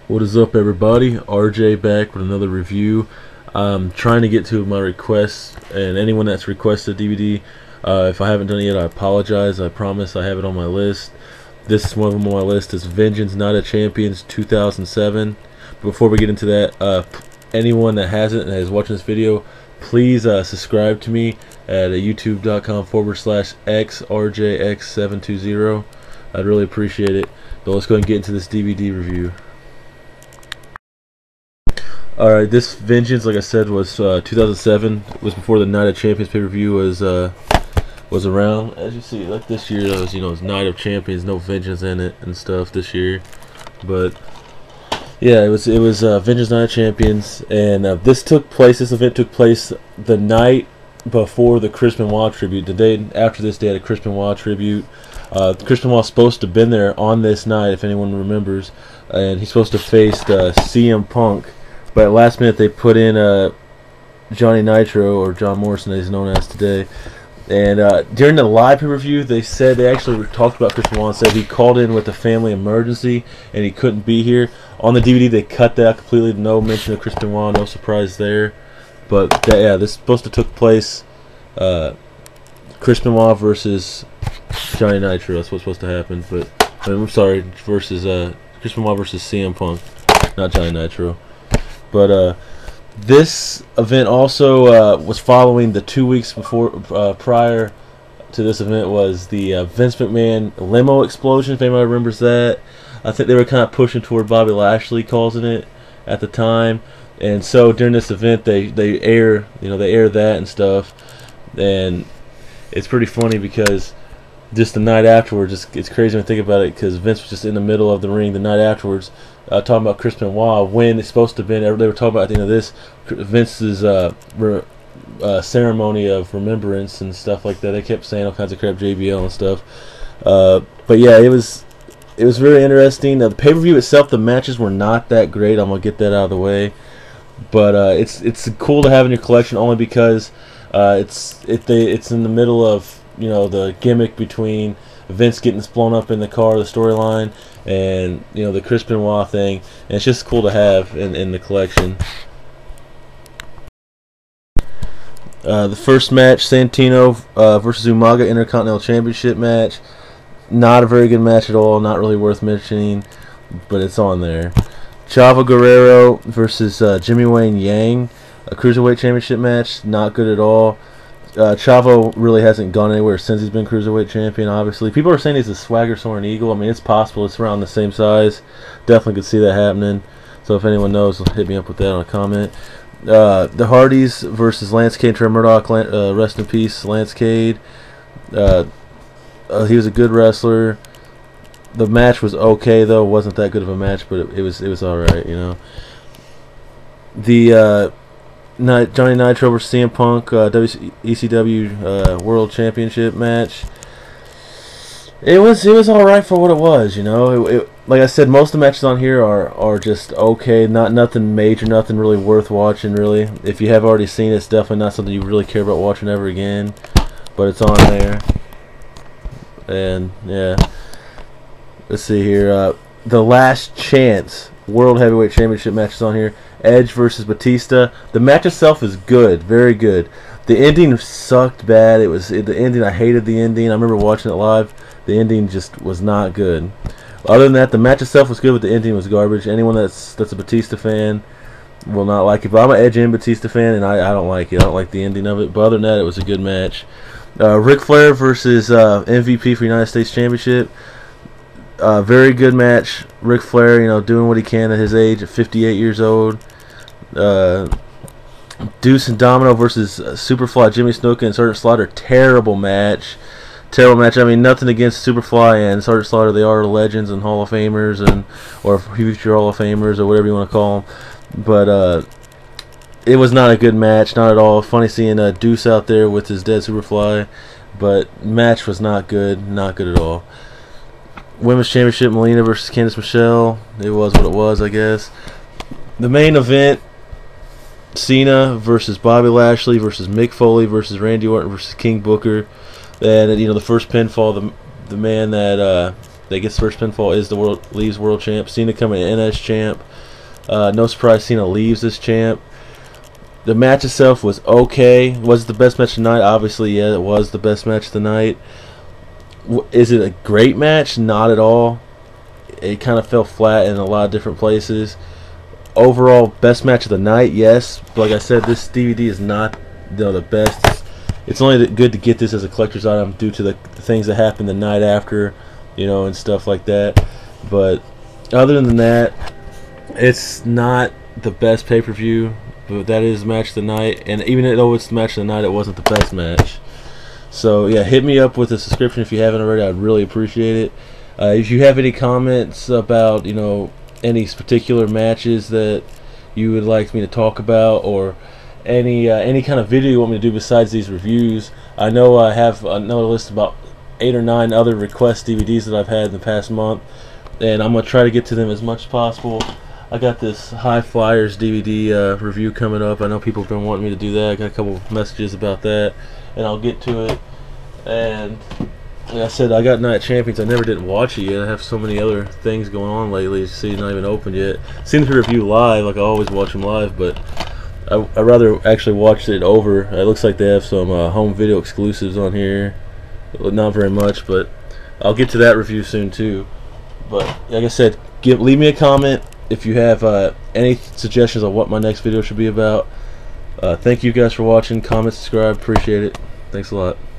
What is up, everybody? RJ back with another review. I'm trying to get to my requests, and anyone that's requested DVD, if I haven't done it yet, I apologize. I promise I have it on my list. This is one of them on my list. It's Vengeance, Night of Champions 2007. Before we get into that, anyone that hasn't and is watching this video, please subscribe to me at youtube.com/xrjx720. I'd really appreciate it. But let's go and get into this DVD review. Alright, this Vengeance, like I said, was 2007. It was before the Night of Champions pay-per-view was around. As you see, like this year, it was Night of Champions, no Vengeance in it and stuff this year. But yeah, it was Vengeance Night of Champions, and this event took place the night before the Chris Benoit tribute. The day after this, they had a Chris Benoit tribute. Chris Benoit was supposed to have been there on this night, if anyone remembers, and he's supposed to face CM Punk. But at last minute, they put in Johnny Nitro, or John Morrison, as he's known as today. And during the live pay-per-view, they actually talked about Chris Benoit and said he called in with a family emergency and he couldn't be here. On the DVD, they cut that completely. No mention of Chris Benoit, no surprise there. But yeah, this is supposed to took place Chris Benoit versus Johnny Nitro. That's what's supposed to happen. But I'm sorry, versus Chris Benoit versus CM Punk, not Johnny Nitro. But this event also was following the 2 weeks before, prior to this event, was the Vince McMahon limo explosion. If anybody remembers that, I think they were kind of pushing toward Bobby Lashley causing it at the time. And so during this event, they air that and stuff, and it's pretty funny because just the night afterwards, it's crazy when I think about it, because Vince was just in the middle of the ring the night afterwards, talking about Chris Benoit, when it's supposed to have been. They were talking about at the end of this, Vince's ceremony of remembrance and stuff like that. They kept saying all kinds of crap, JBL and stuff. But yeah, it was very interesting. The pay-per-view itself, the matches were not that great. I'm gonna get that out of the way. But it's cool to have in your collection, only because it's in the middle of the gimmick between Vince getting blown up in the car, the storyline, and the Chris Benoit thing, and it's just cool to have in the collection. The first match, Santino versus Umaga Intercontinental Championship match. Not a very good match at all, not really worth mentioning, but it's on there. Chavo Guerrero versus Jimmy Wayne Yang, a Cruiserweight Championship match. Not good at all. Chavo really hasn't gone anywhere since he's been Cruiserweight Champion, obviously. People are saying he's a Swagger Soaring Eagle. I mean, it's possible. It's around the same size. Definitely could see that happening. So if anyone knows, hit me up with that on a comment. The Hardys versus Lance Cade and Trevor Murdoch. Rest in peace, Lance Cade. He was a good wrestler. The match was okay, though. It wasn't that good of a match, but it was alright, The Johnny Nitro versus CM Punk ECW World Championship match. It was alright for what it was, like I said, most of the matches on here are just okay, nothing major, nothing really worth watching, really. If you have already seen it, it's definitely not something you really care about watching ever again. But it's on there. And yeah, let's see here. The Last Chance World Heavyweight Championship match is on here. Edge versus Batista. The match itself is good, very good. The ending sucked bad. The ending. I hated the ending. I remember watching it live. The ending just was not good. Other than that, the match itself was good, but the ending was garbage. Anyone that's a Batista fan will not like it. But I'm an Edge and Batista fan, and I don't like it. I don't like the ending of it. But other than that, it was a good match. Ric Flair versus MVP for United States Championship. Very good match. Ric Flair, doing what he can at his age, at 58 years old. Deuce and Domino versus Superfly, Jimmy Snuka and Sergeant Slaughter. Terrible match. Terrible match. I mean, nothing against Superfly and Sergeant Slaughter. They are legends and Hall of Famers, or future Hall of Famers, or whatever you want to call them. But it was not a good match, not at all. Funny seeing Deuce out there with his dead Superfly, but match was not good at all. Women's Championship, Melina versus Candice Michelle. It was what it was, I guess. The main event, Cena versus Bobby Lashley versus Mick Foley versus Randy Orton versus King Booker. And the first pinfall, the man that that gets first pinfall is leaves world champ. Cena coming in as champ. No surprise, Cena leaves as champ. The match itself was okay. Was it the best match tonight? Obviously, yeah, it was the best match tonight. Is it a great match? Not at all. It kind of fell flat in a lot of different places. Overall, best match of the night, yes. But like I said, this DVD is not the best. It's only good to get this as a collector's item due to the things that happened the night after, and stuff like that. But other than that, it's not the best pay-per-view. But that is match of the night, and even though it's the match of the night, it wasn't the best match. So yeah, hit me up with a subscription if you haven't already. I'd really appreciate it. If you have any comments about any particular matches that you would like me to talk about, or any kind of video you want me to do besides these reviews, I know I have another list of about 8 or 9 other request DVDs that I've had in the past month, and I'm gonna try to get to them as much as possible. I got this High Flyers DVD review coming up. I know people have been wanting me to do that. I got a couple of messages about that, and I'll get to it. And like I said, I got Night of Champions. I never did watch it yet. I have so many other things going on lately. See, not even opened yet. Seen the review live, like I always watch them live, but I'd rather actually watch it over. It looks like they have some home video exclusives on here. Not very much, but I'll get to that review soon too. But like I said, leave me a comment if you have any suggestions on what my next video should be about. Thank you guys for watching. Comment, subscribe, appreciate it. Thanks a lot.